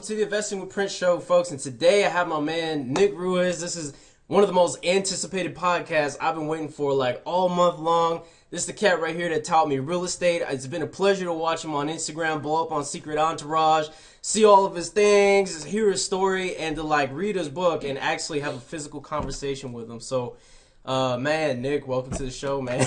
to the Investing with Prince show, folks. And today I have my man, Nick Ruiz. This is one of the most anticipated podcasts I've been waiting for like all month long. This is the cat right here that taught me real estate. It's been a pleasure to watch him on Instagram, blow up on Secret Entourage, see all of his things, hear his story, and to like read his book and actually have a physical conversation with him. So, man, Nick, welcome to the show, man.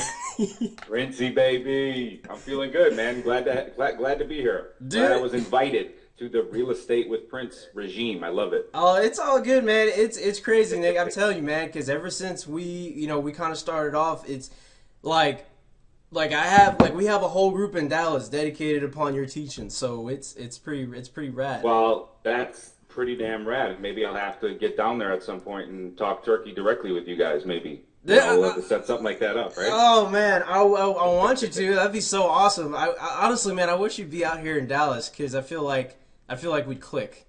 Rincey, baby. I'm feeling good, man. Glad to be here. Dude. Glad I was invited to the Real Estate with Prince regime. I love it. Oh, it's all good, man. It's crazy, Nick. I'm telling you, man, because ever since we kind of started off, it's like we have a whole group in Dallas dedicated upon your teaching. So it's pretty rad. Well, that's pretty damn rad. Maybe I'll have to get down there at some point and talk turkey directly with you guys, maybe. We'll have to set something like that up, right? Oh man, I want you to. That'd be so awesome. I honestly, man, I wish you'd be out here in Dallas because I feel like we'd click.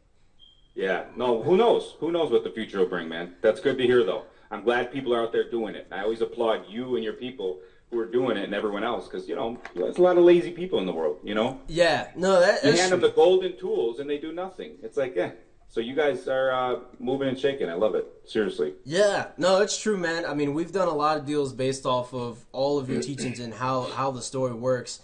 Yeah. No, who knows? Who knows what the future will bring, man? That's good to hear, though. I'm glad people are out there doing it. I always applaud you and your people who are doing it and everyone else because, there's a lot of lazy people in the world, Yeah. No, that's You hand them true. the golden tools and they do nothing. It's like, So you guys are moving and shaking. I love it. Seriously. Yeah, no, it's true, man. I mean, we've done a lot of deals based off of all of your teachings and how the story works.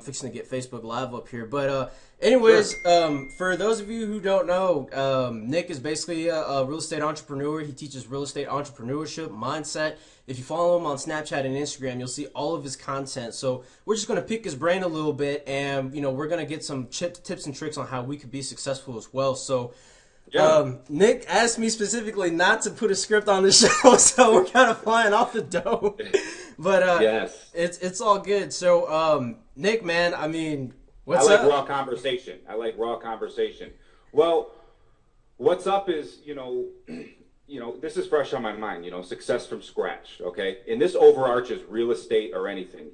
Fixing to get Facebook Live up here. But anyways, Sure. For those of you who don't know, Nick is basically a real estate entrepreneur. He teaches real estate entrepreneurship, mindset. If you follow him on Snapchat and Instagram, you'll see all of his content. So we're just going to pick his brain a little bit, and, we're going to get some tips and tricks on how we could be successful as well. So Yeah. Nick asked me specifically not to put a script on the show, so we're kind of flying off the dome. But Yes. it's all good. So Nick, man, I mean, what's I like up? raw conversation. Well, what's up is, this is fresh on my mind, success from scratch, okay? And this overarches real estate or anything.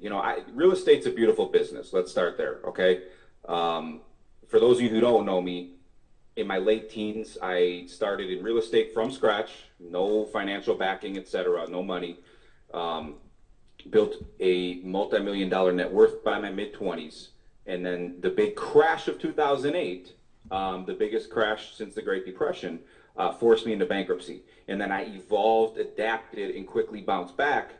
Real estate's a beautiful business. Let's start there, okay? For those of you who don't know me, in my late teens, I started in real estate from scratch, no financial backing, etc., no money. Built a multi-million-dollar net worth by my mid-20s. And then the big crash of 2008, the biggest crash since the Great Depression, forced me into bankruptcy. And then I evolved, adapted, and quickly bounced back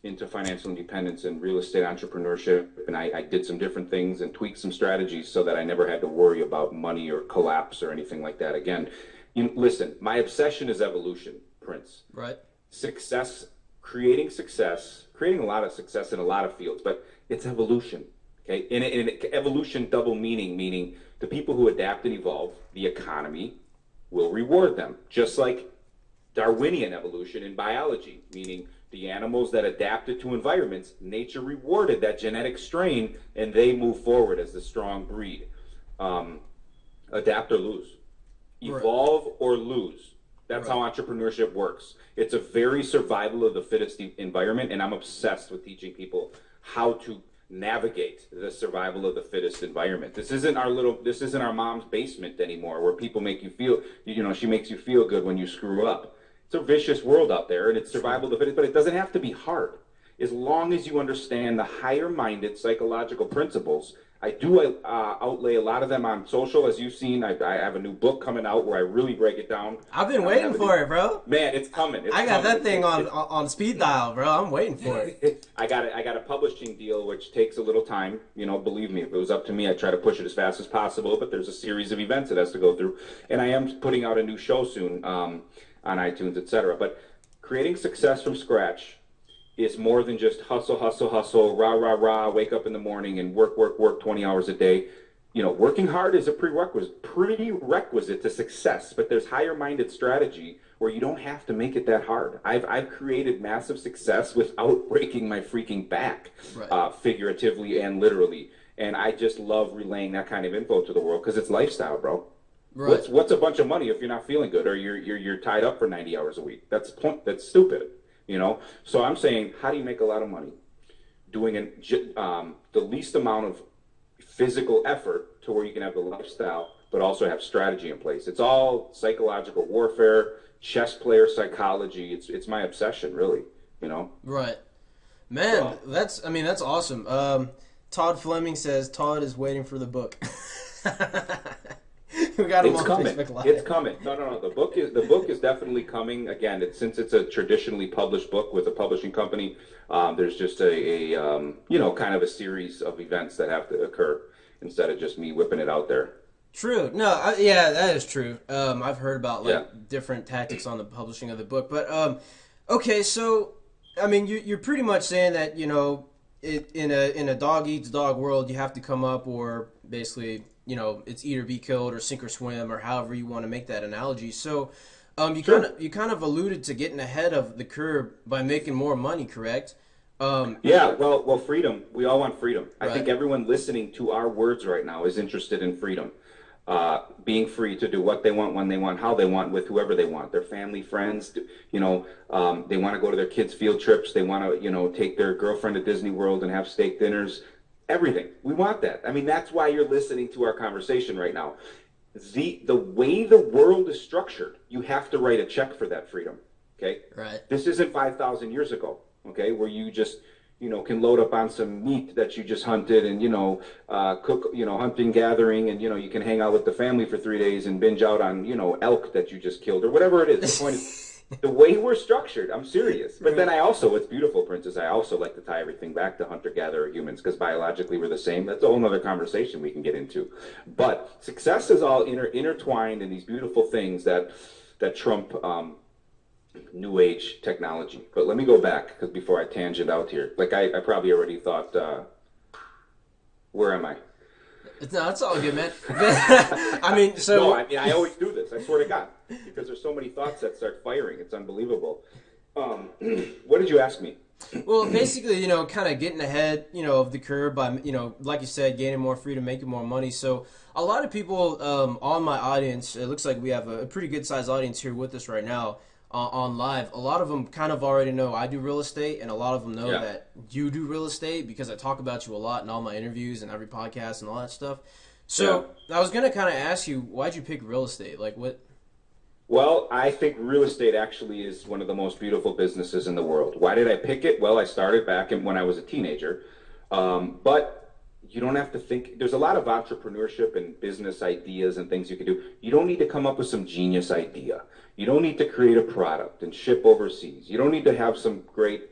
into financial independence and real estate entrepreneurship. And I did some different things and tweaked some strategies so that I never had to worry about money or collapse or anything like that again. Listen, my obsession is evolution, Prince. Right. Success, creating a lot of success in a lot of fields, but it's evolution. Okay, and evolution double meaning the people who adapt and evolve, the economy will reward them. Just like Darwinian evolution in biology, meaning the animals that adapted to environments, nature rewarded that genetic strain, and they move forward as the strong breed. Adapt or lose, evolve or lose. That's how entrepreneurship works. It's a very survival of the fittest environment, and I'm obsessed with teaching people how to navigate the survival of the fittest environment. This isn't our mom's basement anymore, where people make you feel, she makes you feel good when you screw up. It's a vicious world out there, and it's survival of the fittest, but it doesn't have to be hard. As long as you understand the higher-minded psychological principles. I do outlay a lot of them on social, as you've seen. I have a new book coming out where I really break it down. I've been waiting for it, bro. Man, it's coming. I got that thing on speed dial, bro. I'm waiting for it. I got a publishing deal, which takes a little time. Believe me, if it was up to me, I'd try to push it as fast as possible. But there's a series of events it has to go through, and I am putting out a new show soon on iTunes, etc. But creating success from scratch is more than just hustle, rah, wake up in the morning and work 20 hours a day. Working hard is a prerequisite to success, but there's higher-minded strategy where you don't have to make it that hard. I've created massive success without breaking my freaking back, figuratively and literally. And I just love relaying that kind of info to the world because it's lifestyle, bro. Right. What's a bunch of money if you're not feeling good or you're tied up for 90 hours a week? That's stupid. So I'm saying, how do you make a lot of money? Doing the least amount of physical effort to where you can have the lifestyle, but also have strategy in place. It's all psychological warfare, chess player psychology. It's my obsession, really. Right, man. That's awesome. Todd Fleming says Todd is waiting for the book. We got him It's on coming. Facebook Live. It's coming. No. The book is definitely coming. Again, since it's a traditionally published book with a publishing company, there's just kind of a series of events that have to occur instead of just me whipping it out there. True. No, yeah, that is true. I've heard about Yeah. like different tactics on the publishing of the book, but okay, so I mean, you're pretty much saying that in a dog eats dog world, you have to come up, or basically, it's either be killed or sink or swim, or however you want to make that analogy. So, Sure. you kind of alluded to getting ahead of the curve by making more money, correct? Yeah, well, freedom. We all want freedom. I Right. think everyone listening to our words right now is interested in freedom. Being free to do what they want, when they want, how they want, with whoever they want, their family, friends. They want to go to their kids' field trips. They want to, take their girlfriend to Disney World and have steak dinners. Everything. We want that. I mean, that's why you're listening to our conversation right now. The way the world is structured, you have to write a check for that freedom. Okay. Right. This isn't 5,000 years ago. Okay, where you just can load up on some meat that you just hunted and cook hunting gathering, and you can hang out with the family for 3 days and binge out on elk that you just killed or whatever it is. The point is the way we're structured. I'm serious. But then it's beautiful, Princess. I also like to tie everything back to hunter-gatherer humans because biologically we're the same. That's a whole other conversation we can get into. But success is all intertwined in these beautiful things that trump new age technology. But let me go back because before I tangent out here, like I probably already thought, where am I? No, it's all good, man. I mean, so No, I always do this. I swear to God, because there's so many thoughts that start firing. It's unbelievable. What did you ask me? well, basically, kind of getting ahead, of the curve by, like you said, gaining more freedom, making more money. So a lot of people on my audience, it looks like we have a pretty good sized audience here with us right now. On live, a lot of them kind of already know I do real estate, and a lot of them know that you do real estate because I talk about you a lot in all my interviews and every podcast and all that stuff. So I was gonna kind of ask you, why'd you pick real estate? Like what? Well, I think real estate actually is one of the most beautiful businesses in the world. Why did I pick it? Well, I started back when I was a teenager, but you don't have to think. There's a lot of entrepreneurship and business ideas and things you can do. You don't need to come up with some genius idea. You don't need to create a product and ship overseas. You don't need to have some great,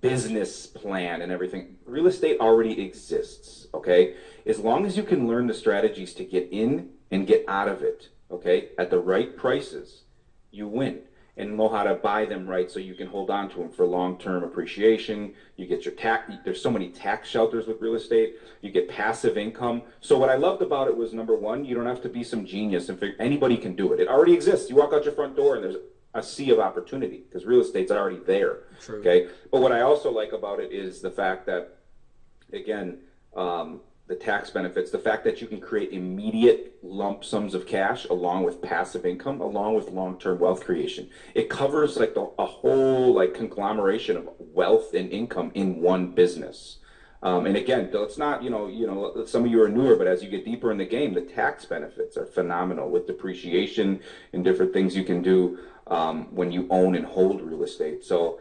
business plan and everything. Real estate already exists, okay? As long as you can learn the strategies to get in and get out of it, okay, at the right prices, you win. And know how to buy them right so you can hold on to them for long-term appreciation. You get your tax. There's so many tax shelters with real estate. You get passive income. So what I loved about it was, number one, you don't have to be some genius and figure anybody can do it. It already exists. You walk out your front door and there's a sea of opportunity because real estate's already there. True. Okay. But what I also like about it is the fact that, again, the tax benefits, the fact that you can create immediate lump sums of cash along with passive income, along with long-term wealth creation. It covers like a whole like conglomeration of wealth and income in one business. And again, it's not, some of you are newer, but as you get deeper in the game, the tax benefits are phenomenal with depreciation and different things you can do when you own and hold real estate. So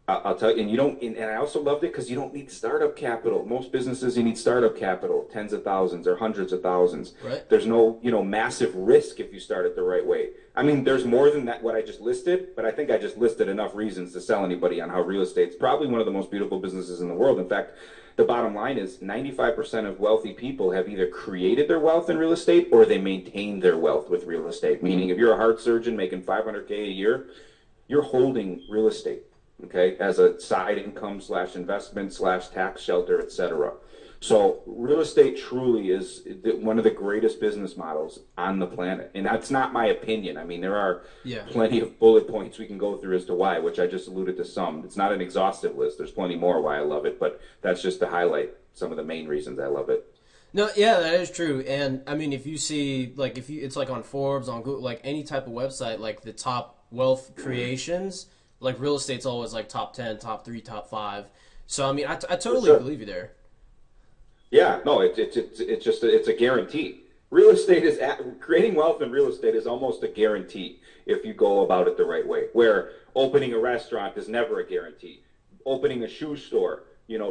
I'll tell you, and I also loved it because you don't need startup capital. Most businesses, you need startup capital, tens of thousands or hundreds of thousands. Right. There's no, massive risk if you start it the right way. I mean, there's more than that, what I just listed, but I think I just listed enough reasons to sell anybody on how real estate's probably one of the most beautiful businesses in the world. In fact, the bottom line is 95% of wealthy people have either created their wealth in real estate or they maintain their wealth with real estate. Meaning if you're a heart surgeon making $500K a year, you're holding real estate. Okay, as a side income / investment / tax shelter, etc. So real estate truly is one of the greatest business models on the planet. And that's not my opinion. I mean, there are plenty of bullet points we can go through as to why, which I just alluded to some. It's not an exhaustive list. There's plenty more why I love it, but that's just to highlight some of the main reasons I love it. No, yeah, that is true. And I mean, if you see, like, it's like on Forbes, on Google, like any type of website, like the top wealth creations, like real estate's always like top 10, top 3, top 5. So I mean, I totally believe you there. Yeah, no, it's a guarantee. Real estate is creating wealth in real estate is almost a guarantee if you go about it the right way. Where opening a restaurant is never a guarantee. Opening a shoe store,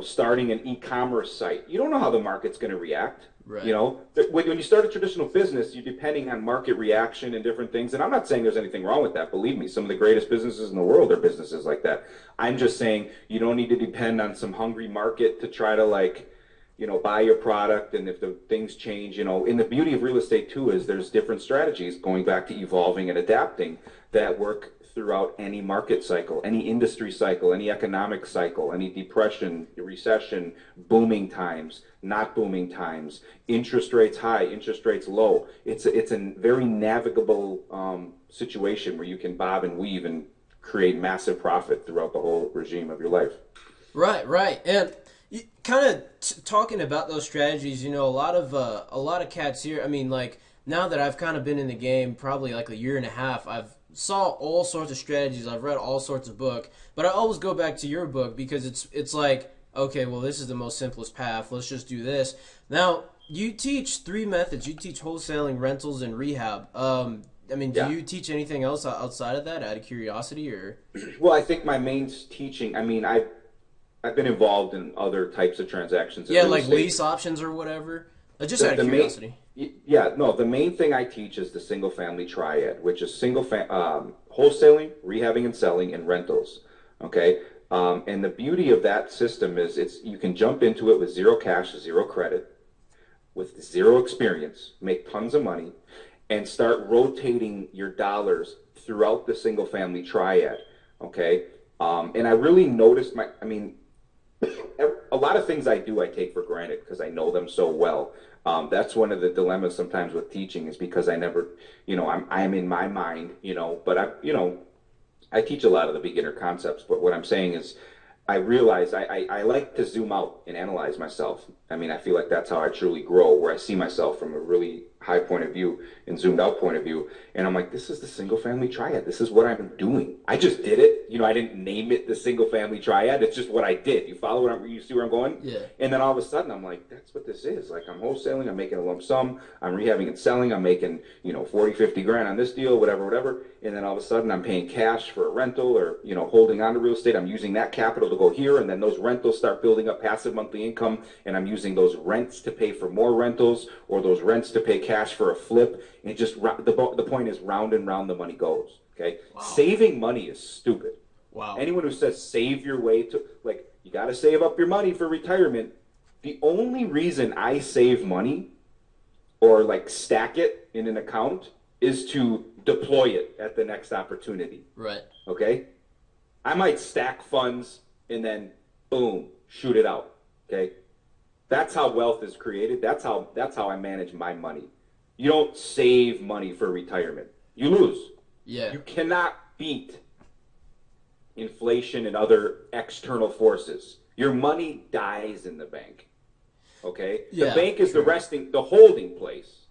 starting an e-commerce site, you don't know how the market's going to react. Right. You know, when you start a traditional business, you're depending on market reaction and different things. And I'm not saying there's anything wrong with that. Believe me, some of the greatest businesses in the world are businesses like that. I'm just saying you don't need to depend on some hungry market to try to like, you know, buy your product. And if the things change, you know, and the beauty of real estate too is there's different strategies going back to evolving and adapting that work throughout any market cycle, any industry cycle, any economic cycle, any depression, recession, booming times, not booming times, interest rates high, interest rates low. It's a very navigable situation where you can bob and weave and create massive profit throughout the whole regime of your life. Right, right. And kind of talking about those strategies, you know, a lot of cats here. I mean, like now that I've kind of been in the game, probably like a year and a half, I've saw all sorts of strategies. I've read all sorts of book, but I always go back to your book because it's like, okay, well, this is the most simplest path. Let's just do this. Now, you teach 3 methods. You teach wholesaling, rentals, and rehab. I mean, do you teach anything else outside of that, out of curiosity, or? Well, I think my main teaching. I mean, I've been involved in other types of transactions. Yeah, like lease options or whatever. Just out of curiosity. The main thing I teach is the single family triad, which is wholesaling, rehabbing and selling, and rentals. Okay, and the beauty of that system is you can jump into it with zero cash, zero credit, with zero experience, make tons of money, and start rotating your dollars throughout the single family triad. Okay, and I really noticed a lot of things I do I take for granted because I know them so well. That's one of the dilemmas sometimes with teaching is because I never, you know, I'm in my mind, you know, but I teach a lot of the beginner concepts. But what I'm saying is I realize I like to zoom out and analyze myself. I mean, I feel like that's how I truly grow, where I see myself from a really high point of view and zoomed out point of view. And I'm like, this is the single family triad. This is what I'm doing. I just did it. You know, I didn't name it the single family triad. It's just what I did. You follow you see where I'm going? Yeah. And then all of a sudden I'm like, that's what this is. Like I'm wholesaling, I'm making a lump sum, I'm rehabbing and selling, I'm making, you know, 40, 50 grand on this deal, whatever. And then all of a sudden I'm paying cash for a rental or, you know, holding on to real estate. I'm using that capital to go here. And then those rentals start building up passive monthly income. And I'm using those rents to pay for more rentals or those rents to pay cash for a flip. And it just, the point is round and round the money goes. Okay. Wow. Saving money is stupid. Wow. Anyone who says save your way to, like, you got to save up your money for retirement. The only reason I save money or like stack it in an account is to deploy it at the next opportunity. Right. Okay. I might stack funds and then boom, shoot it out. Okay. That's how wealth is created. That's how I manage my money. You don't save money for retirement. You lose. Yeah. You cannot beat inflation and other external forces. Your money dies in the bank. Okay? Yeah, the bank is the holding place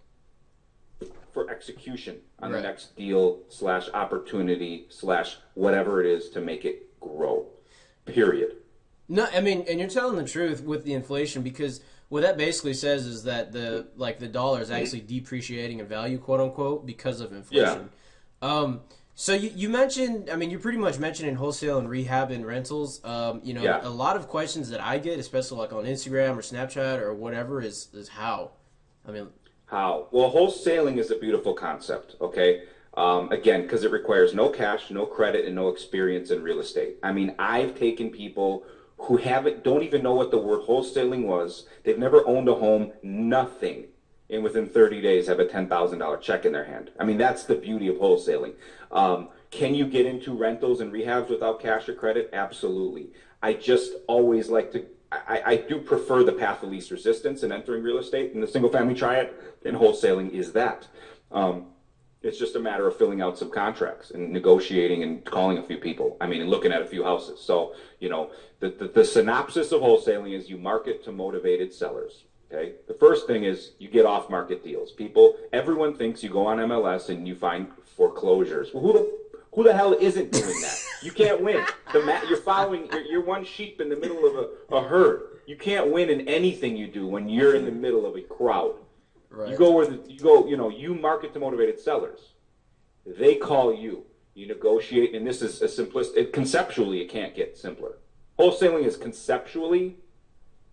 for execution on the next deal / opportunity / whatever it is to make it grow. Period. No, I mean, and you're telling the truth with the inflation because what that basically says is that the dollar is actually depreciating in value, quote unquote, because of inflation. Yeah. So you mentioned, I mean, you're pretty much mentioning wholesale and rehab and rentals. You know, a lot of questions that I get, especially like on Instagram or Snapchat or whatever, is how. I mean, how? Well, wholesaling is a beautiful concept. Okay. Again, because it requires no cash, no credit, and no experience in real estate. I mean, I've taken people who don't even know what the word wholesaling was. They've never owned a home, nothing. And within 30 days have a $10,000 check in their hand. I mean, that's the beauty of wholesaling. Can you get into rentals and rehabs without cash or credit? Absolutely. I just always like to, I do prefer the path of least resistance in entering real estate, and the single family triad, and wholesaling is that. It's just a matter of filling out some contracts and negotiating and calling a few people. I mean, and looking at a few houses. So, you know, the synopsis of wholesaling is you market to motivated sellers. Okay. The first thing is you get off market deals. Everyone thinks you go on MLS and you find foreclosures. Well, who the hell isn't doing that? You can't win. You're one sheep in the middle of a herd. You can't win in anything you do when you're in the middle of a crowd. Right. You market to motivated sellers. They call you. You negotiate, and this is conceptually, it can't get simpler. Wholesaling is conceptually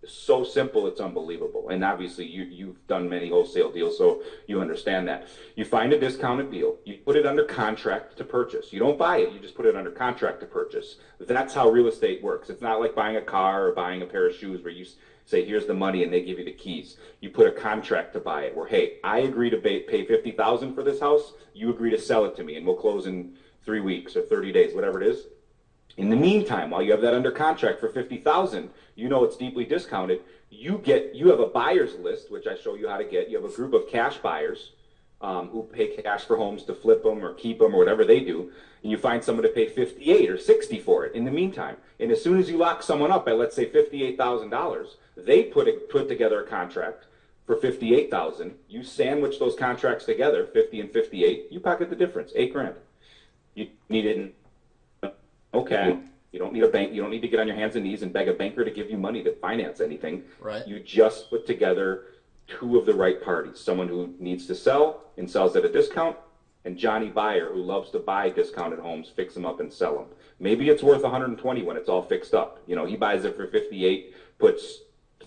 So simple, it's unbelievable. And obviously, you've done many wholesale deals, so you understand that. You find a discounted deal, you put it under contract to purchase. You don't buy it, you just put it under contract to purchase. That's how real estate works. It's not like buying a car or buying a pair of shoes where you say, here's the money, and they give you the keys. You put a contract to buy it where, hey, I agree to pay $50,000 for this house, you agree to sell it to me, and we'll close in 3 weeks or 30 days, whatever it is. In the meantime, while you have that under contract for $50,000, you know it's deeply discounted. You have a buyer's list, which I show you how to get. You have a group of cash buyers who pay cash for homes to flip them or keep them or whatever they do. And you find someone to pay $58,000 or $60,000 for it in the meantime. And as soon as you lock someone up at, let's say, $58,000, they put together a contract for $58,000. You sandwich those contracts together, 50 and 58. You pocket the difference, $8,000. You need it in. Okay. You don't need a bank. You don't need to get on your hands and knees and beg a banker to give you money to finance anything. Right. You just put together two of the right parties. Someone who needs to sell and sells at a discount, and Johnny Buyer, who loves to buy discounted homes, fix them up and sell them. Maybe it's worth 120 when it's all fixed up. You know, he buys it for 58, puts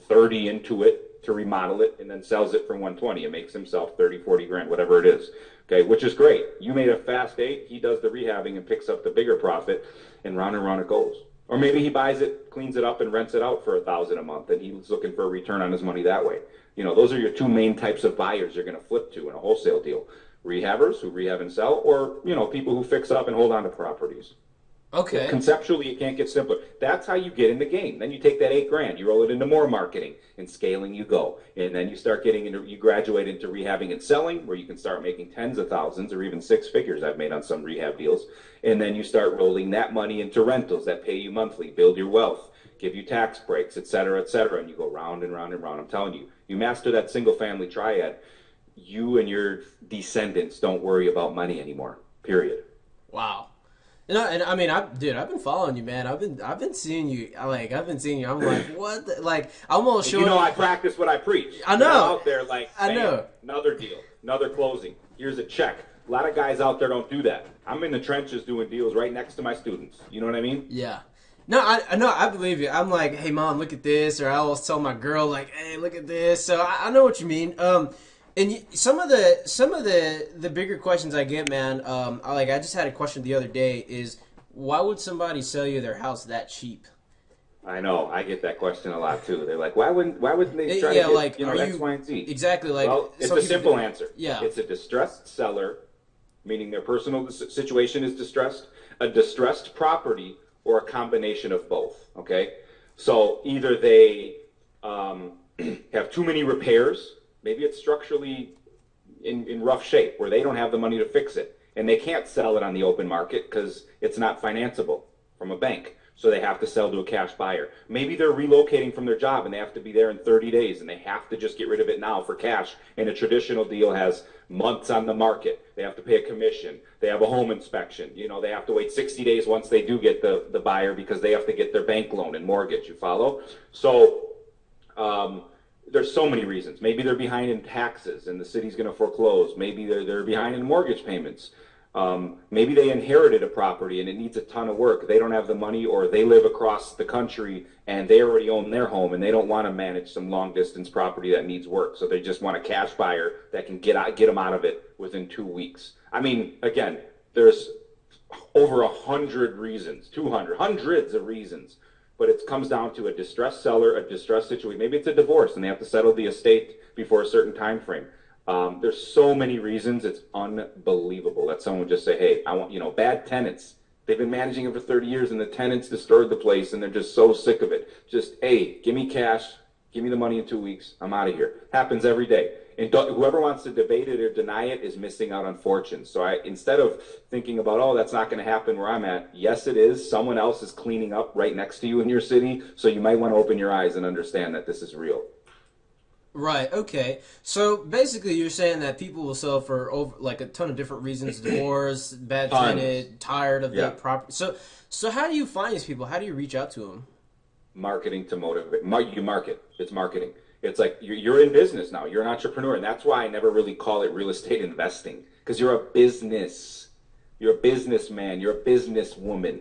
30 into it to remodel it, and then sells it for 120 and makes himself 30, 40 grand, whatever it is. Okay, which is great. You made a fast 8, he does the rehabbing and picks up the bigger profit, and round it goes. Or maybe he buys it, cleans it up, and rents it out for $1,000 a month, and he's looking for a return on his money that way. You know, those are your two main types of buyers you're going to flip to in a wholesale deal. Rehabbers who rehab and sell, or, you know, people who fix up and hold on to properties. Okay. Conceptually, it can't get simpler. That's how you get in the game. Then you take that $8,000, you roll it into more marketing, and scaling you go. And then you start getting into, you graduate into rehabbing and selling, where you can start making tens of thousands or even 6 figures I've made on some rehab deals. And then you start rolling that money into rentals that pay you monthly, build your wealth, give you tax breaks, et cetera, and you go round and round and round. I'm telling you, you master that single family triad, you and your descendants don't worry about money anymore, period. Wow. And I mean, I've been following you, man. I've been seeing you. I'm like, what? Like, I'm almost showing. You know, I practice what I preach. I know. You're out there, like, I know. Another deal, another closing. Here's a check. A lot of guys out there don't do that. I'm in the trenches doing deals right next to my students. You know what I mean? Yeah. No, I know. I believe you. I'm like, hey, mom, look at this, or I always tell my girl, like, hey, look at this. So I know what you mean. And some of the bigger questions I get, man, I just had a question the other day is, why would somebody sell you their house that cheap? I know. I get that question a lot too. They're like, why wouldn't they try to get, like, X, Y, and Z? Exactly. Like, well, it's a simple answer. Yeah. It's a distressed seller, meaning their personal situation is distressed, a distressed property, or a combination of both. Okay? So either they have too many repairs. Maybe it's structurally in rough shape where they don't have the money to fix it. And they can't sell it on the open market because it's not financeable from a bank. So they have to sell to a cash buyer. Maybe they're relocating from their job and they have to be there in 30 days and they have to just get rid of it now for cash. And a traditional deal has months on the market. They have to pay a commission. They have a home inspection. You know, they have to wait 60 days once they do get the buyer because they have to get their bank loan and mortgage. You follow? So, there's so many reasons. Maybe they're behind in taxes and the city's going to foreclose. Maybe they're behind in mortgage payments. Maybe they inherited a property and it needs a ton of work. They don't have the money, or they live across the country and they already own their home and they don't want to manage some long distance property that needs work. So they just want a cash buyer that can get them out of it within 2 weeks. I mean, again, there's over 100 reasons, 200, hundreds of reasons. But it comes down to a distressed seller, a distressed situation. Maybe it's a divorce and they have to settle the estate before a certain time frame. There's so many reasons. It's unbelievable that someone would just say, hey, I want, bad tenants. They've been managing it for 30 years and the tenants destroyed the place and they're just so sick of it. Just, hey, give me cash. Give me the money in 2 weeks. I'm out of here. Happens every day. And whoever wants to debate it or deny it is missing out on fortunes. So instead of thinking about, oh, that's not going to happen where I'm at, yes, it is. Someone else is cleaning up right next to you in your city. So you might want to open your eyes and understand that this is real. Right. Okay. So basically, you're saying that people will sell for a ton of different reasons: divorce, bad tenant, tired of the property. So how do you find these people? How do you reach out to them? Marketing to motivate. You market. It's marketing. It's like you're in business now. You're an entrepreneur. And that's why I never really call it real estate investing, because you're a business. You're a businessman. You're a businesswoman.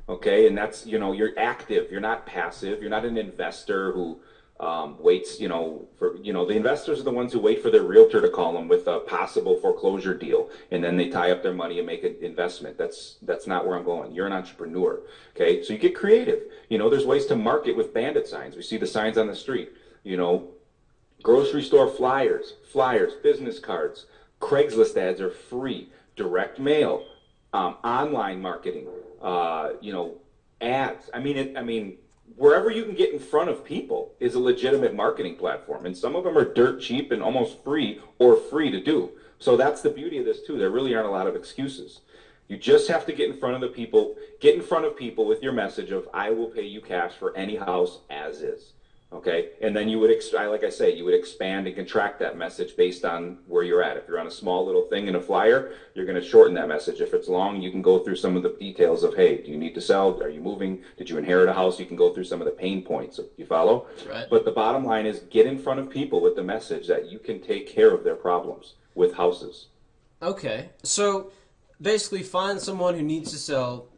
Okay. And that's, you're active. You're not passive. You're not an investor who waits, the investors are the ones who wait for their realtor to call them with a possible foreclosure deal, and then they tie up their money and make an investment. That's not where I'm going. You're an entrepreneur, okay? So you get creative. There's ways to market with bandit signs. We see the signs on the street, grocery store flyers, business cards, Craigslist ads are free, direct mail, online marketing, ads. Wherever you can get in front of people is a legitimate marketing platform. And some of them are dirt cheap and almost free or free to do. So that's the beauty of this too. There really aren't a lot of excuses. You just have to get in front of people with your message of, I will pay you cash for any house as is. Okay, and then you would, like I say, you would expand and contract that message based on where you're at. If you're on a small little thing in a flyer, you're going to shorten that message. If it's long, you can go through some of the details of, hey, do you need to sell? Are you moving? Did you inherit a house? You can go through some of the pain points. You follow? Right. But the bottom line is get in front of people with the message that you can take care of their problems with houses. Okay, so basically find someone who needs to sell,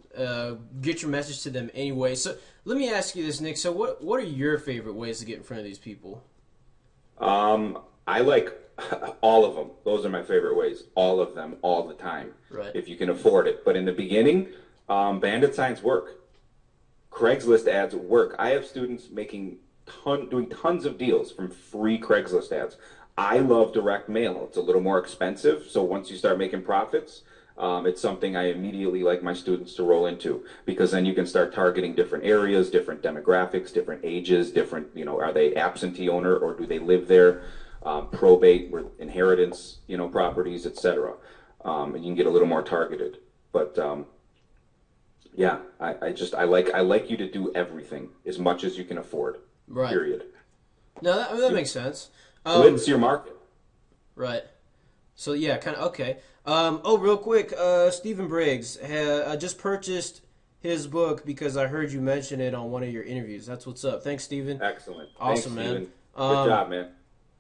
get your message to them anyway. So let me ask you this, Nick. So what are your favorite ways to get in front of these people? I like all of them. Those are my favorite ways. All of them, all the time. Right. If you can afford it. But in the beginning, bandit signs work. Craigslist ads work. I have students doing tons of deals from free Craigslist ads. I love direct mail. It's a little more expensive. So once you start making profits, it's something I immediately like my students to roll into, because then you can start targeting different areas, different demographics, different ages, different, are they absentee owner or do they live there, probate, inheritance, properties, etc. And you can get a little more targeted. But yeah, I like you to do everything as much as you can afford. Right. Period. No, that makes sense. It's your market. Right. So yeah, kind of okay. Real quick, Stephen Briggs just purchased his book because I heard you mention it on one of your interviews. That's what's up. Thanks, Stephen. Excellent. Awesome, Thanks, man. Stephen. Good job, man.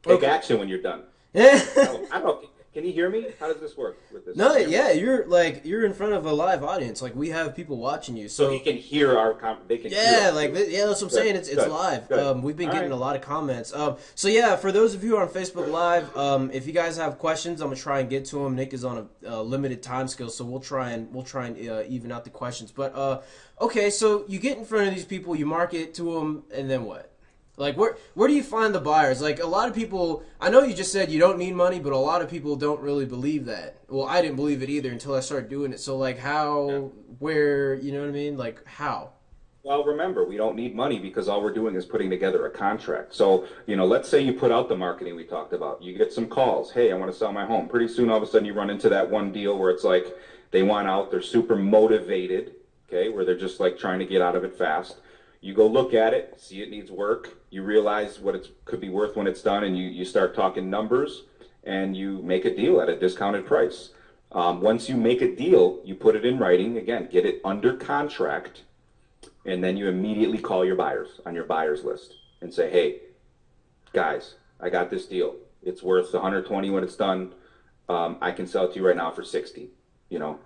Take action when you're done. Yeah. I don't know. Can you hear me? How does this work with this? No, yeah, you're in front of a live audience. Like we have people watching you, so he can hear they can. Yeah, hear that's what I'm saying. It's live. Good. We've been getting a lot of comments. So yeah, for those of you on Facebook Live, if you guys have questions, I'm gonna try and get to them. Nick is on a limited time scale, so we'll try and even out the questions. But okay, so you get in front of these people, you market to them, and then what? Like, where do you find the buyers? Like, a lot of people, I know you just said you don't need money, but a lot of people don't really believe that. Well, I didn't believe it either until I started doing it. So, like, how, where, you know what I mean? Like, how? Well, remember, we don't need money because all we're doing is putting together a contract. So, let's say you put out the marketing we talked about. You get some calls. Hey, I want to sell my home. Pretty soon, all of a sudden, you run into that one deal where it's like they want out. They're super motivated, okay, where they're just, like, trying to get out of it fast. You go look at it, see it needs work. You realize what it could be worth when it's done, and you start talking numbers, and you make a deal at a discounted price. Once you make a deal, you put it in writing. Again, get it under contract, and then you immediately call your buyers on your buyers list and say, hey, guys, I got this deal. It's worth 120 when it's done. I can sell it to you right now for 60,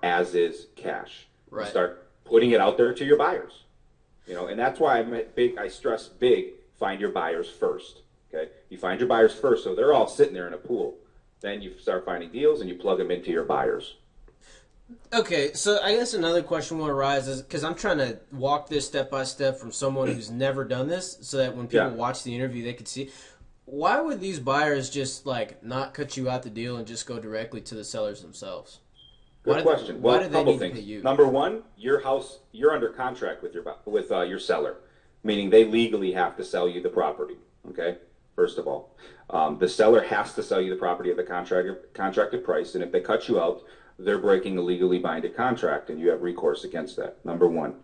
as is cash. Right. You start putting it out there to your buyers. And that's why I stress big, find your buyers first, okay? You find your buyers first, so they're all sitting there in a pool. Then you start finding deals, and you plug them into your buyers. Okay, so I guess another question will arise is, because I'm trying to walk this step by step from someone who's never done this, so that when people watch the interview, they could see. Why would these buyers just, like, not cut you out the deal and just go directly to the sellers themselves? Good question. Why Well, do a they couple need to things. pay you? Number one, your house, you're under contract with your seller, meaning they legally have to sell you the property. Okay, first of all, the seller has to sell you the property at the contracted price, and if they cut you out, they're breaking a legally binding contract, and you have recourse against that. Number one.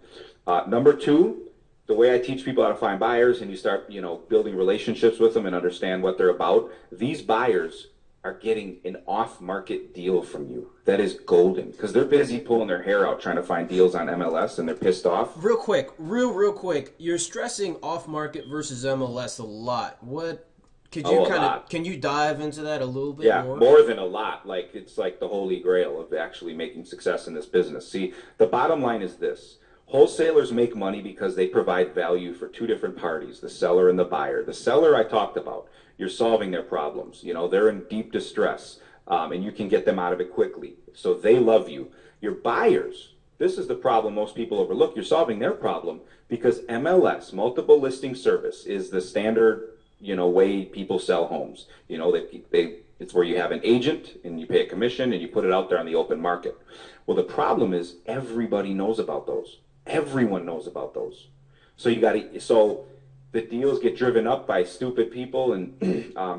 Number two, the way I teach people how to find buyers, and you start, building relationships with them and understand what they're about. These buyers are getting an off-market deal from you. That is golden, because they're busy pulling their hair out trying to find deals on MLS, and they're pissed off. Real quick, real quick. You're stressing off-market versus MLS a lot. What could you can you dive into that a little bit more? Yeah, more than a lot. Like, it's like the holy grail of actually making success in this business. See, the bottom line is this. Wholesalers make money because they provide value for two different parties, the seller and the buyer. The seller I talked about, you're solving their problems. You know, they're in deep distress, and you can get them out of it quickly. So they love you. Your buyers, this is the problem most people overlook. You're solving their problem because MLS, multiple listing service, is the standard, you know, way people sell homes. You know, it's where you have an agent and you pay a commission and you put it out there on the open market. Well, the problem is everybody knows about those. Everyone knows about those. So so the deals get driven up by stupid people, and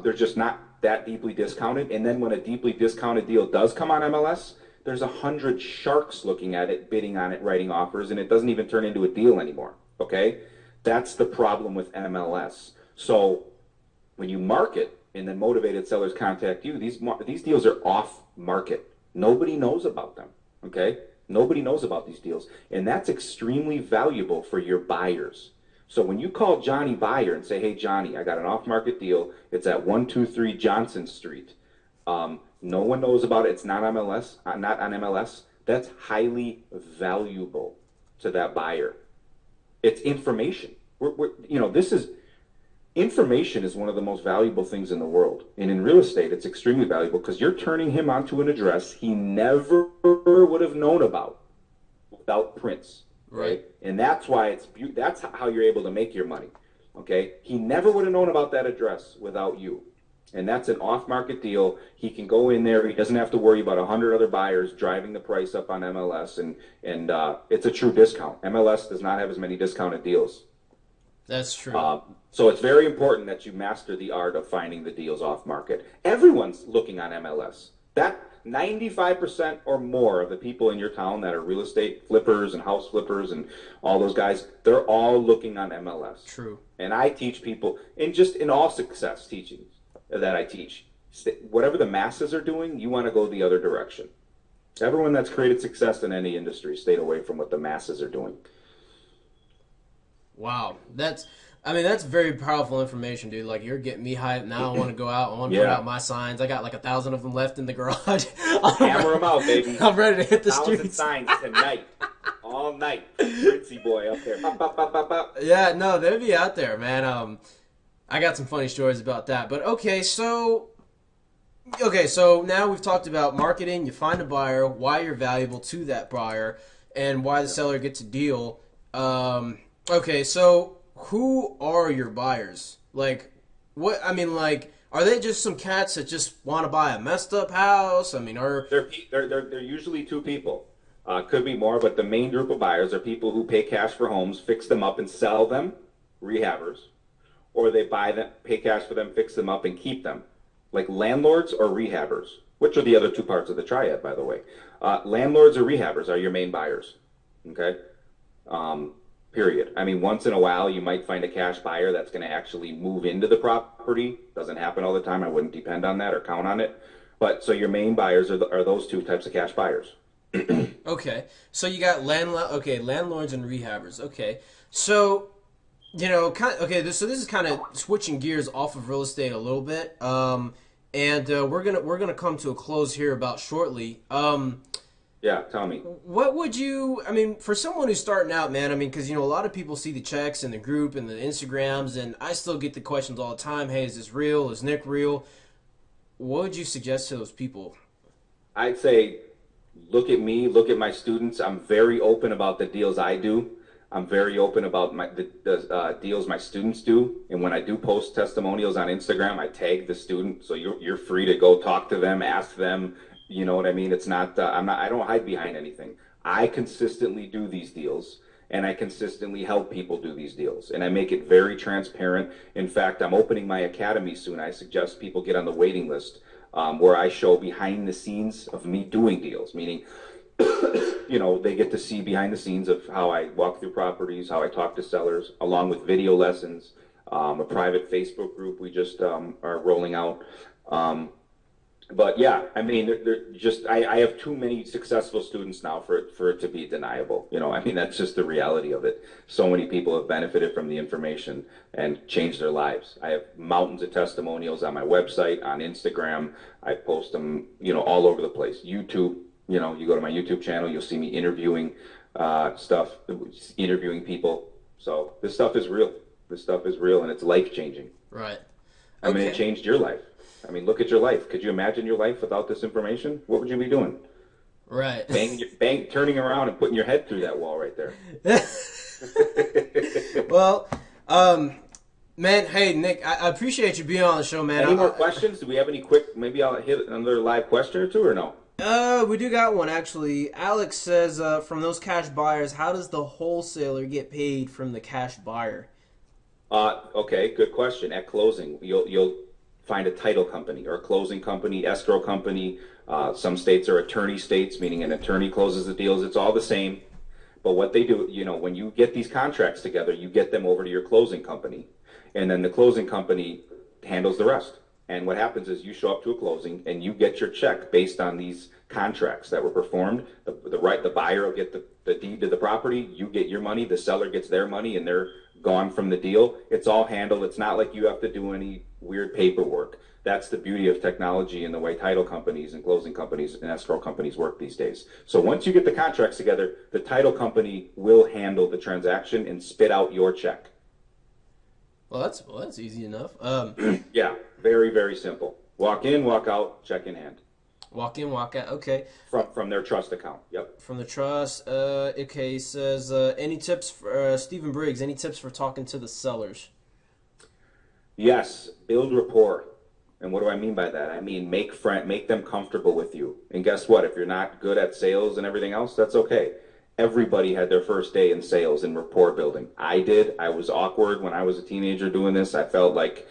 they're just not that deeply discounted. And then when a deeply discounted deal does come on MLS, there's 100 sharks looking at it, bidding on it, writing offers, and it doesn't even turn into a deal anymore. Okay, that's the problem with MLS. So when you market and then motivated sellers contact you, these deals are off market. Nobody knows about them. Okay. Nobody knows about these deals, and that's extremely valuable for your buyers. So when you call Johnny Buyer and say, hey, Johnny, I got an off-market deal. It's at 123 Johnson Street. No one knows about it. It's not MLS, not on MLS. That's highly valuable to that buyer. It's information. Information is one of the most valuable things in the world. And in real estate, it's extremely valuable because you're turning him onto an address he never would have known about without prints, right? And that's why that's how you're able to make your money, okay? He never would have known about that address without you. And that's an off-market deal. He can go in there. He doesn't have to worry about 100 other buyers driving the price up on MLS, and it's a true discount. MLS does not have as many discounted deals. That's true. So it's very important that you master the art of finding the deals off market. Everyone's looking on MLS. That 95% or more of the people in your town that are real estate flippers and house flippers and all those guys, they're all looking on MLS. True. And I teach people, and just in all success teachings that I teach, whatever the masses are doing, you want to go the other direction. Everyone that's created success in any industry stayed away from what the masses are doing. Wow, that's very powerful information, dude. Like, you're getting me hyped now. I want to go out. I want to put out my signs. I got like 1,000 of them left in the garage. Hammer them out, baby. I'm ready to hit the 1,000 streets. signs tonight, all night. Princy boy up there. Bop, bop, bop, bop, bop. Yeah, no, they'd be out there, man. I got some funny stories about that. But okay, so now we've talked about marketing. You find a buyer, why you're valuable to that buyer, and why the seller gets a deal. Okay, so who are your buyers? Like, what? I mean, like, are they just some cats that just want to buy a messed up house? I mean, they're usually two people. Could be more, but the main group of buyers are people who pay cash for homes, fix them up, and sell them, rehabbers, or they buy them, pay cash for them, fix them up, and keep them, like landlords or rehabbers, which are the other two parts of the triad, by the way. Landlords or rehabbers are your main buyers. Okay. Period. I mean, once in a while, you might find a cash buyer that's going to actually move into the property. Doesn't happen all the time. I wouldn't depend on that or count on it. But so your main buyers are those two types of cash buyers. Okay. So you got landlords and rehabbers. Okay. So, so this is kind of switching gears off of real estate a little bit. And we're gonna come to a close here about shortly. Yeah, tell me. What would you, I mean, for someone who's starting out, man, I mean, because, a lot of people see the checks in the group and the Instagrams, and I still get the questions all the time, hey, is this real? Is Nick real? What would you suggest to those people? I'd say, look at me, look at my students. I'm very open about the deals I do. I'm very open about the deals my students do. And when I do post testimonials on Instagram, I tag the student. So you're free to go talk to them, ask them. You know what I mean? It's not, I don't hide behind anything. I consistently do these deals, and I consistently help people do these deals, and I make it very transparent. In fact, I'm opening my academy soon. I suggest people get on the waiting list, where I show behind the scenes of me doing deals, meaning, they get to see behind the scenes of how I walk through properties, how I talk to sellers, along with video lessons, a private Facebook group we just are rolling out. But yeah, I mean, I have too many successful students now for it to be deniable. I mean, that's just the reality of it. So many people have benefited from the information and changed their lives. I have mountains of testimonials on my website, on Instagram. I post them, all over the place. YouTube, you go to my YouTube channel, you'll see me interviewing stuff, interviewing people. So this stuff is real. This stuff is real, and it's life changing. Right. I mean, it Okay. changed your life. I mean, look at your life. Could you imagine your life without this information? What would you be doing? Right. Turning around and putting your head through that wall right there. Well, man, hey Nick, I appreciate you being on the show, man. Any more questions? Do we have any quick? Maybe I'll hit another live question or two, or no? We do got one actually. Alex says, from those cash buyers, how does the wholesaler get paid from the cash buyer? Okay, good question. At closing, you'll find a title company or a closing company, escrow company. Some states are attorney states, meaning an attorney closes the deals. It's all the same. But what they do, when you get these contracts together, you get them over to your closing company, and then the closing company handles the rest. And what happens is you show up to a closing and you get your check based on these contracts that were performed. The buyer will get the deed to the property, you get your money, the seller gets their money, and they're gone from the deal. It's all handled. It's not like you have to do any weird paperwork. That's the beauty of technology and the way title companies and closing companies and escrow companies work these days. So once you get the contracts together, the title company will handle the transaction and spit out your check. Well, that's easy enough. Yeah, very, very simple. Walk in, walk out, check in hand. Walk in, walk out. Okay. From their trust account. Yep. From the trust. Okay, he says, any tips for Stephen Briggs? Any tips for talking to the sellers? Yes, build rapport. And what do I mean by that? I mean make them comfortable with you. And guess what? If you're not good at sales and everything else, that's okay. Everybody had their first day in sales and rapport building. I did. I was awkward when I was a teenager doing this. I felt like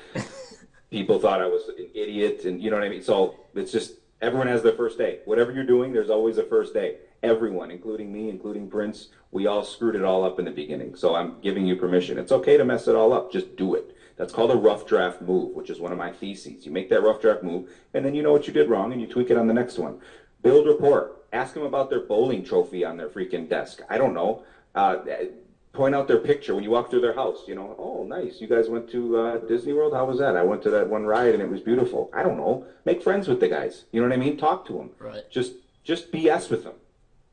people thought I was an idiot, and you know what I mean? So it's just everyone has their first day. Whatever you're doing, there's always a first day. Everyone, including me, including Prince, we all screwed it all up in the beginning. So I'm giving you permission. It's okay to mess it all up. Just do it. That's called a rough draft move, which is one of my theses. You make that rough draft move, and then you know what you did wrong, and you tweak it on the next one. Build rapport. Ask them about their bowling trophy on their freaking desk. I don't know. Point out their picture when you walk through their house. Oh, nice. You guys went to Disney World? How was that? I went to that one ride, and it was beautiful. I don't know. Make friends with the guys. You know what I mean? Talk to them. Right. Just BS with them,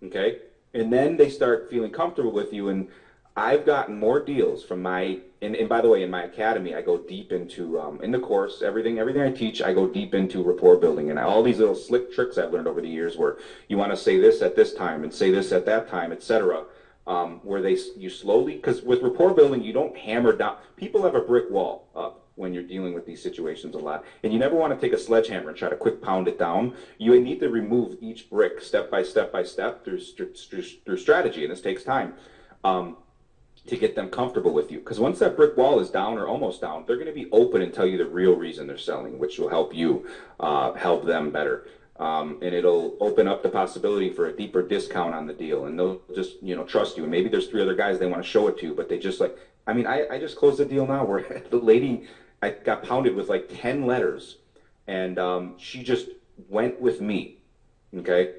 okay? And then they start feeling comfortable with you, and I've gotten more deals from and by the way, in my academy, I go deep into, in the course, everything I teach, I go deep into rapport building and all these little slick tricks I've learned over the years where you want to say this at this time and say this at that time, etc. Where you slowly, because with rapport building, you don't hammer down. People have a brick wall up when you're dealing with these situations a lot. And you never want to take a sledgehammer and try to quick pound it down. You need to remove each brick step by step through strategy, and this takes time. To get them comfortable with you. Because once that brick wall is down or almost down, they're going to be open and tell you the real reason they're selling, which will help you help them better. And it'll open up the possibility for a deeper discount on the deal. And they'll just, trust you. And maybe there's 3 other guys they want to show it to, but they just I just closed a deal now where the lady, I got pounded with like 10 letters. And she just went with me, okay?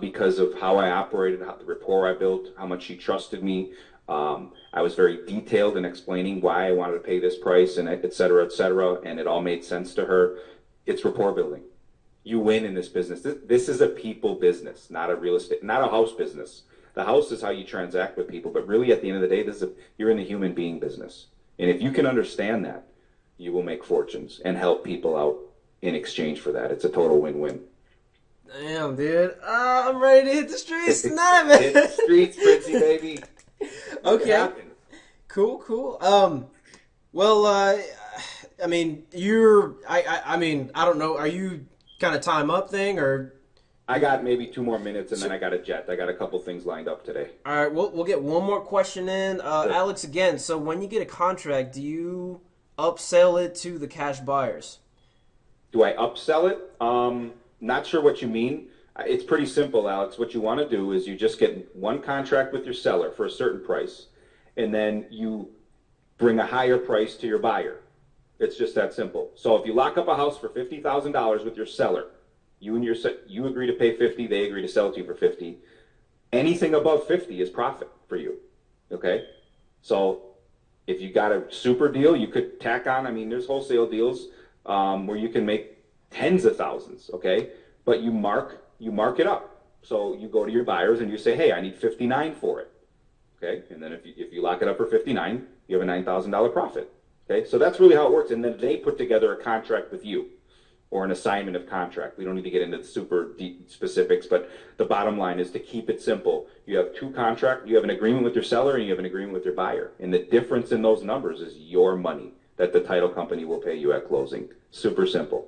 Because of how I operated, the rapport I built, how much she trusted me. I was very detailed in explaining why I wanted to pay this price and et cetera, and it all made sense to her. It's rapport building. You win in this business. This is a people business, not a real estate, not a house business. The house is how you transact with people, but really at the end of the day, you're in the human being business. And if you can understand that, you will make fortunes and help people out in exchange for that. It's a total win-win. Damn, dude. I'm ready to hit the streets tonight, man. Hit the streets, Fritzy, baby. Okay. Cool. Well, I mean, I don't know. Are you kind of time up thing or? I got maybe 2 more minutes and then I got a jet. I got a couple things lined up today. All right, we'll get one more question in. Sure. Alex, again, so when you get a contract, do you upsell it to the cash buyers? Do I upsell it? Not sure what you mean. It's pretty simple, Alex. What you want to do is you just get one contract with your seller for a certain price, and then you bring a higher price to your buyer. It's just that simple. So if you lock up a house for $50,000 with your seller, you agree to pay 50, they agree to sell it to you for 50. Anything above 50 is profit for you. Okay? So if you got a super deal, you could tack on. I mean, there's wholesale deals where you can make tens of thousands. Okay, but you mark it up. So you go to your buyers and you say, hey, I need 59 for it. Okay, and then if you lock it up for 59, you have a $9,000 profit. Okay, so that's really how it works. And then they put together a contract with you, or an assignment of contract. We don't need to get into the super deep specifics, but the bottom line is to keep it simple. You have you have an agreement with your seller and you have an agreement with your buyer. And the difference in those numbers is your money that the title company will pay you at closing. Super simple.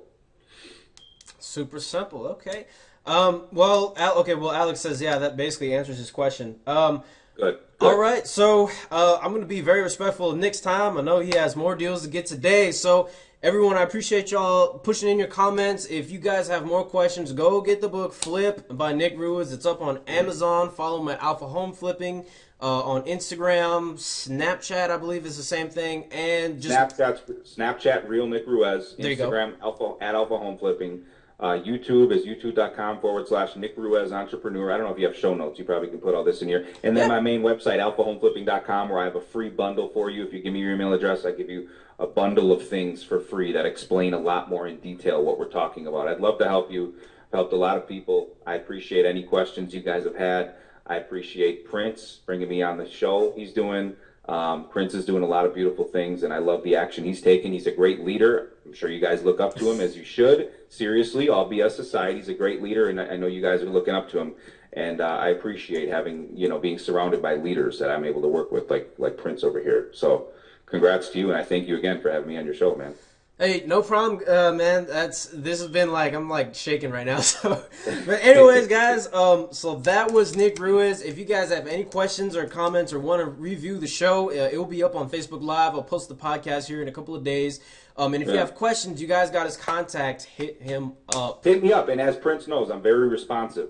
Super simple. Okay. Okay. Well, Alex says, yeah, that basically answers his question. Good. All right. So I'm going to be very respectful of Nick's time. I know he has more deals to get today. So everyone, I appreciate y'all pushing in your comments. If you guys have more questions, go get the book Flip by Nick Ruiz. It's up on Amazon. Follow him at Alpha Home Flipping. On Instagram, Snapchat, I believe is the same thing, and just Snapchat, Real Nick Ruiz. Instagram, Alpha Home Flipping. YouTube is youtube.com/Nick Ruiz Entrepreneur. I don't know if you have show notes. You probably can put all this in here. And then my main website, alphahomeflipping.com, where I have a free bundle for you. If you give me your email address, I give you a bundle of things for free that explain a lot more in detail what we're talking about. I'd love to help you. I've helped a lot of people. I appreciate any questions you guys have had. I appreciate Prince bringing me on the show. Prince is doing a lot of beautiful things, and I love the action he's taking. He's a great leader. I'm sure you guys look up to him, as you should. Seriously, all BS aside, he's a great leader, and I know you guys are looking up to him. And I appreciate being surrounded by leaders that I'm able to work with, like Prince over here. So congrats to you, and I thank you again for having me on your show, man. Hey, no problem, man. This has been I'm shaking right now. So, but anyways, guys, so that was Nick Ruiz. If you guys have any questions or comments or want to review the show, it will be up on Facebook Live. I'll post the podcast here in a couple of days. And if you have questions, you guys got his contact. Hit him up. Hit me up, and as Prince knows, I'm very responsive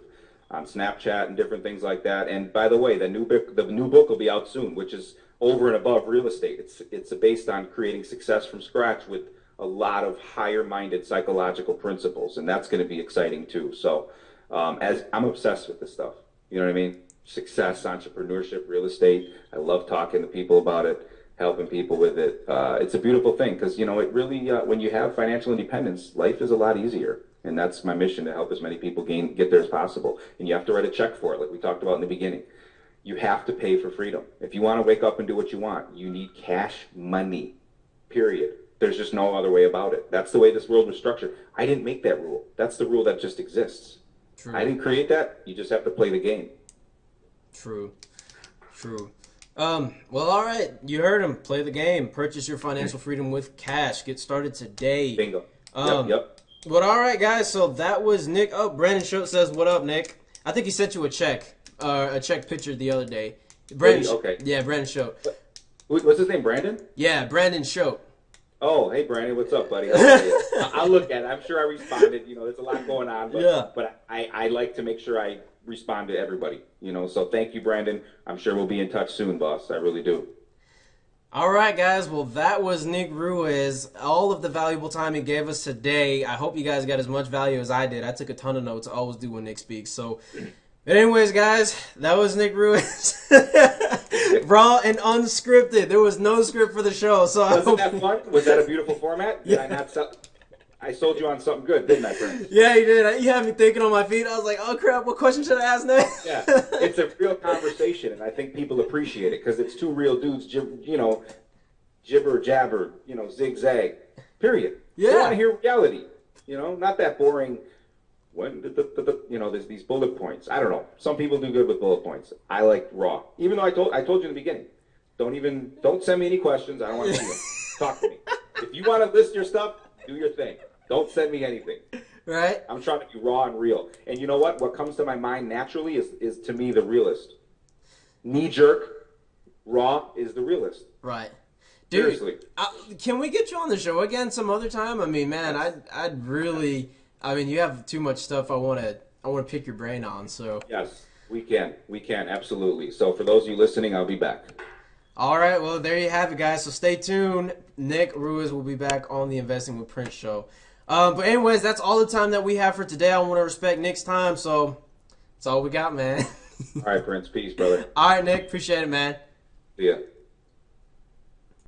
on Snapchat and different things like that. And by the way, the new book will be out soon, which is over and above real estate. It's based on creating success from scratch with a lot of higher-minded psychological principles, and that's going to be exciting too. So, as I'm obsessed with this stuff, you know what I mean? Success, entrepreneurship, real estate. I love talking to people about it, helping people with it. It's a beautiful thing because it really, when you have financial independence, life is a lot easier, and that's my mission, to help as many people get there as possible. And you have to write a check for it, like we talked about in the beginning. You have to pay for freedom. If you want to wake up and do what you want, you need cash money. Period. There's just no other way about it. That's the way this world was structured. I didn't make that rule. That's the rule that just exists. True. I didn't create that. You just have to play the game. True. Well, all right. You heard him. Play the game. Purchase your financial freedom with cash. Get started today. Bingo. Yep. But all right, guys. So that was Nick. Oh, Brandon Schultz says, "What up, Nick?" I think he sent you a check picture the other day. Brandon. Okay. Yeah, Brandon Schultz. What's his name? Brandon? Yeah, Brandon Schultz. Oh, hey, Brandon, what's up, buddy? I'll look at it. I'm sure I responded. There's a lot going on. But I like to make sure I respond to everybody. So thank you, Brandon. I'm sure we'll be in touch soon, boss. I really do. All right, guys. Well, that was Nick Ruiz. All of the valuable time he gave us today. I hope you guys got as much value as I did. I took a ton of notes. I always do when Nick speaks. So, but anyways, guys, that was Nick Ruiz. Raw and unscripted. There was no script for the show. So Wasn't that fun? Was that a beautiful format? Did I not I sold you on something good, didn't I, friend? Yeah, you did. You had me thinking on my feet. I was like, oh, crap, what question should I ask next? Yeah, it's a real conversation, and I think people appreciate it because it's two real dudes, jibber, jabber, zigzag, period. Yeah. They want to hear reality, not that boring, when there's these bullet points. I don't know. Some people do good with bullet points. I like raw. Even though I told you in the beginning, don't send me any questions. I don't want to see them. Talk to me. If you want to list your stuff, do your thing. Don't send me anything. Right? I'm trying to be raw and real. And you know what? What comes to my mind naturally is to me the realist. Knee jerk, raw is the realist. Right. Dude, seriously. Can we get you on the show again some other time? I mean, man, I'd really. I mean, you have too much stuff I want to pick your brain on. So yes, we can absolutely. So for those of you listening, I'll be back. All right, well, there you have it, guys. So stay tuned. Nick Ruiz will be back on the Investing with Prince show. But anyways, that's all the time that we have for today. I want to respect Nick's time, so that's all we got, man. All right, Prince. Peace, brother. All right, Nick. Appreciate it, man. See ya.